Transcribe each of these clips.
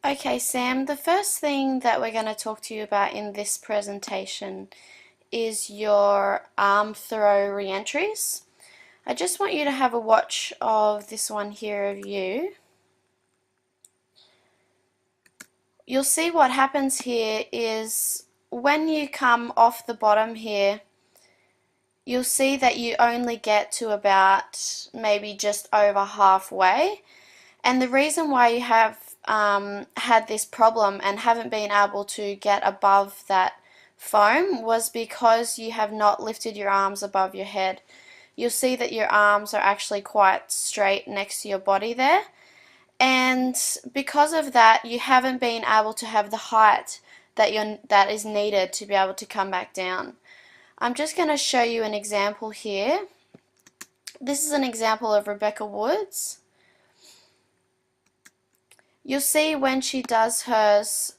Okay, Sam, the first thing that we're going to talk to you about in this presentation is your arm throw re-entries. I just want you to have a watch of this one here of you. You'll see what happens here is when you come off the bottom here, you'll see that you only get to about maybe just over halfway. And the reason why you have had this problem and haven't been able to get above that foam was because you have not lifted your arms above your head. You'll see that your arms are actually quite straight next to your body there. And because of that, you haven't been able to have the height that is needed to be able to come back down. I'm just going to show you an example here. This is an example of Rebecca Woods. You'll see when she does hers,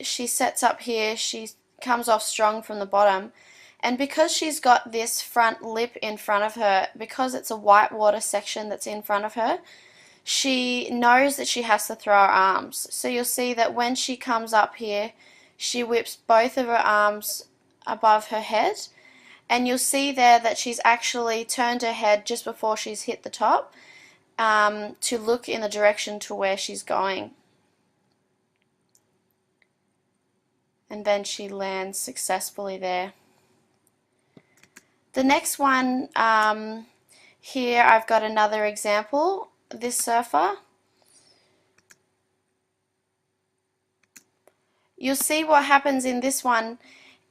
she sets up here, she comes off strong from the bottom, and because she's got this front lip in front of her, because it's a whitewater section that's in front of her, she knows that she has to throw her arms. So you'll see that when she comes up here, she whips both of her arms above her head, and you'll see there that she's actually turned her head just before she's hit the top to look in the direction to where she's going. And then she lands successfully there. The next one, here I've got another example. This surfer, you'll see what happens in this one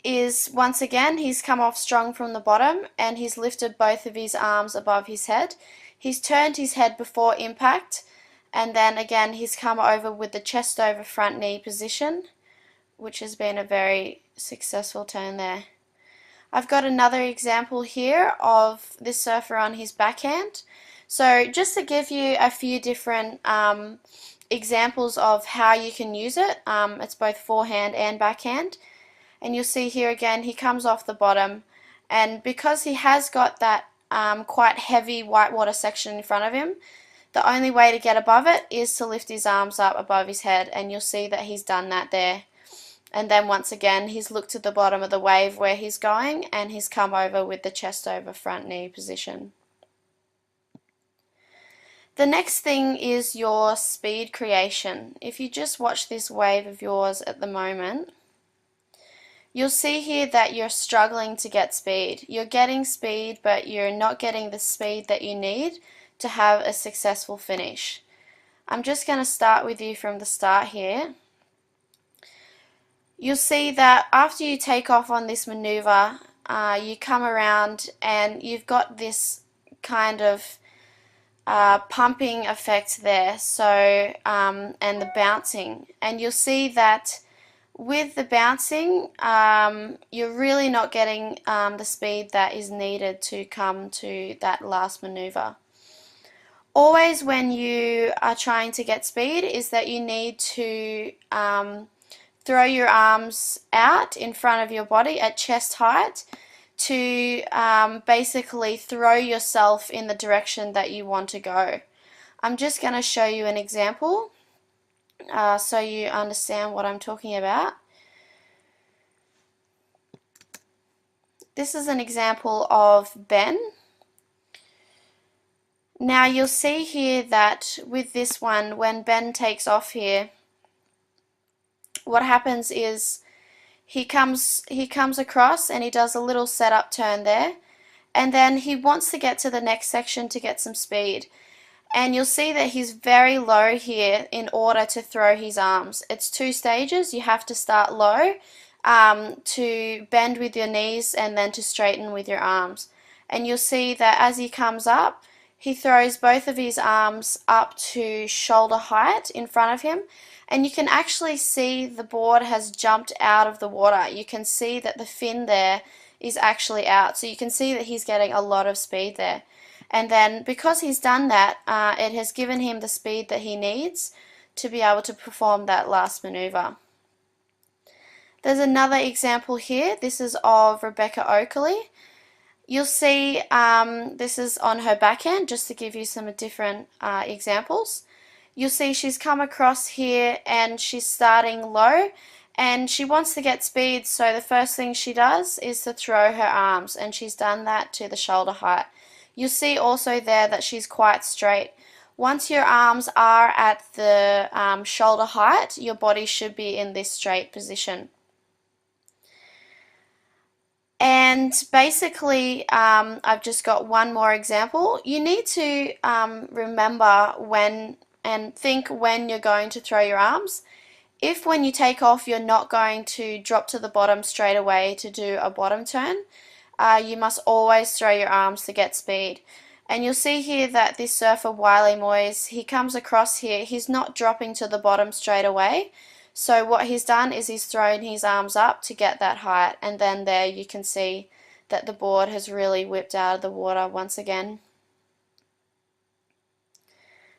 is once again he's come off strong from the bottom and he's lifted both of his arms above his head. He's turned his head before impact, and then again he's come over with the chest over front knee position, which has been a very successful turn there. I've got another example here of this surfer on his backhand. So just to give you a few different examples of how you can use it, it's both forehand and backhand. And you'll see here again he comes off the bottom, and because he has got that quite heavy whitewater section in front of him, the only way to get above it is to lift his arms up above his head, and you'll see that he's done that there. And then once again he's looked at the bottom of the wave where he's going, and he's come over with the chest over front knee position. The next thing is your speed creation. If you just watch this wave of yours at the moment, you'll see here that you're struggling to get speed. You're getting speed, but you're not getting the speed that you need to have a successful finish. I'm just going to start with you from the start here. You'll see that after you take off on this maneuver, you come around and you've got this kind of pumping effect there, so and the bouncing, and you'll see that with the bouncing you're really not getting the speed that is needed to come to that last maneuver. Always when you are trying to get speed is that you need to throw your arms out in front of your body at chest height to basically throw yourself in the direction that you want to go. I'm just going to show you an example so you understand what I'm talking about. This is an example of Ben. Now you'll see here that with this one, when Ben takes off here, what happens is he comes across and he does a little setup turn there, and then he wants to get to the next section to get some speed. And you'll see that he's very low here in order to throw his arms. It's two stages. You have to start low to bend with your knees and then to straighten with your arms. And you'll see that as he comes up, he throws both of his arms up to shoulder height in front of him, and you can actually see the board has jumped out of the water. You can see that the fin there is actually out, so you can see that he's getting a lot of speed there. And then because he's done that, it has given him the speed that he needs to be able to perform that last maneuver. There's another example here. This is of Rebecca Oakley. You'll see this is on her backhand, just to give you some different examples. you'll see she's come across here and she's starting low and she wants to get speed, so the first thing she does is to throw her arms, and she's done that to the shoulder height. You'll see also there that she's quite straight. Once your arms are at the shoulder height, your body should be in this straight position. And basically, I've just got one more example. You need to remember when and think when you're going to throw your arms. If when you take off you're not going to drop to the bottom straight away to do a bottom turn, you must always throw your arms to get speed. And you'll see here that this surfer, Wiley Moyes, he comes across here, he's not dropping to the bottom straight away. So what he's done is he's thrown his arms up to get that height, and then there you can see that the board has really whipped out of the water once again.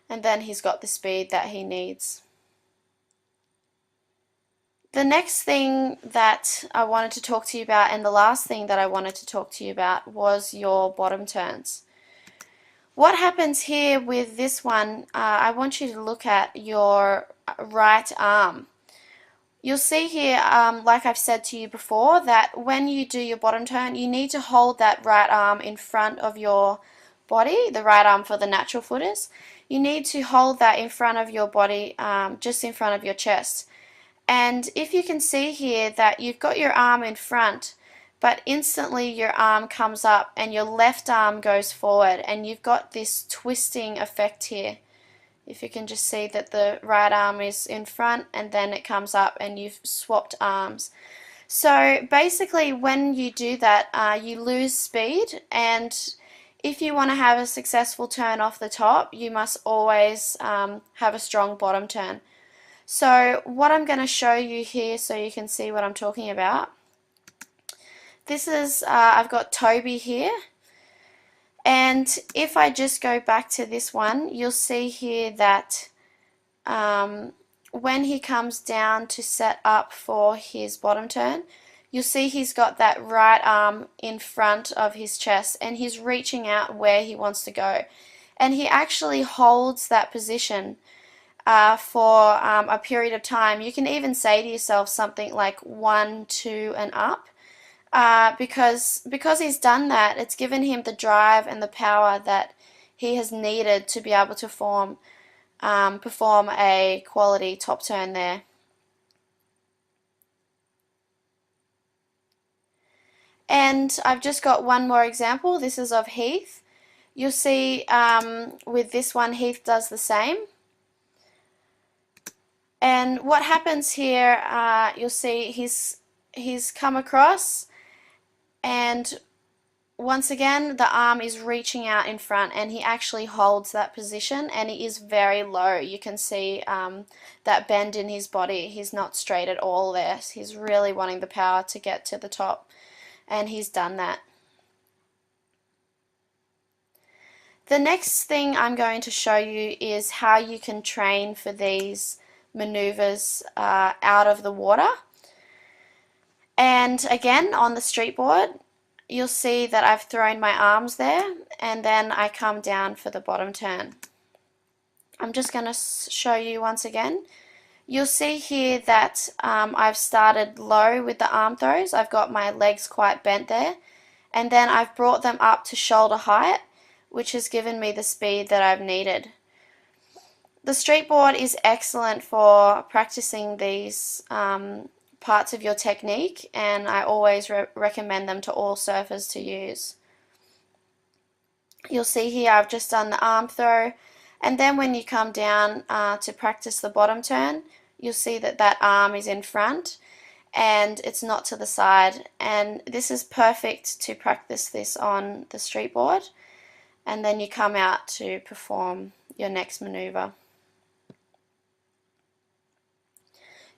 And then he's got the speed that he needs. The next thing that I wanted to talk to you about, and the last thing that I wanted to talk to you about, was your bottom turns. What happens here with this one, I want you to look at your right arm. You'll see here, like I've said to you before, that when you do your bottom turn, you need to hold that right arm in front of your body, the right arm for the natural footers. You need to hold that in front of your body, just in front of your chest. And if you can see here that you've got your arm in front, but instantly your arm comes up and your left arm goes forward, and you've got this twisting effect here. If you can just see that the right arm is in front and then it comes up and you've swapped arms. So basically when you do that, you lose speed, and if you want to have a successful turn off the top, you must always have a strong bottom turn. So what I'm going to show you here so you can see what I'm talking about. This is, I've got Toby here, and if I just go back to this one, you'll see here that when he comes down to set up for his bottom turn, you'll see he's got that right arm in front of his chest and he's reaching out where he wants to go. And he actually holds that position for a period of time. You can even say to yourself something like 1, 2, and up. Because he's done that, it's given him the drive and the power that he has needed to be able to perform a quality top turn there. And I've just got one more example. This is of Heath. You'll see with this one, Heath does the same. And what happens here, you'll see he's come across, and once again the arm is reaching out in front and he actually holds that position, and he is very low. You can see that bend in his body. He's not straight at all there. He's really wanting the power to get to the top, and he's done that. The next thing I'm going to show you is how you can train for these maneuvers out of the water. And again, on the street board, you'll see that I've thrown my arms there, and then I come down for the bottom turn. I'm just going to show you once again. You'll see here that I've started low with the arm throws. I've got my legs quite bent there, and then I've brought them up to shoulder height, which has given me the speed that I've needed. The street board is excellent for practicing these parts of your technique, and I always recommend them to all surfers to use. You'll see here I've just done the arm throw, and then when you come down to practice the bottom turn, you'll see that that arm is in front and it's not to the side, and this is perfect to practice this on the street board, and then you come out to perform your next maneuver.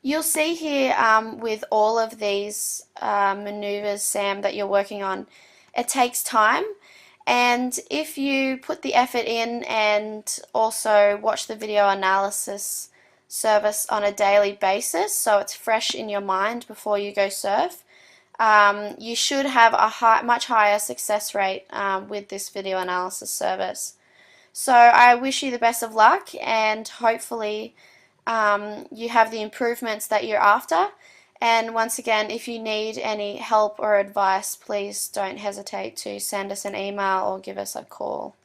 You'll see here with all of these maneuvers, Sam, that you're working on, it takes time, and if you put the effort in and also watch the video analysis service on a daily basis so it's fresh in your mind before you go surf, you should have a much higher success rate with this video analysis service. So I wish you the best of luck, and hopefully you have the improvements that you're after. And once again, if you need any help or advice, please don't hesitate to send us an email or give us a call.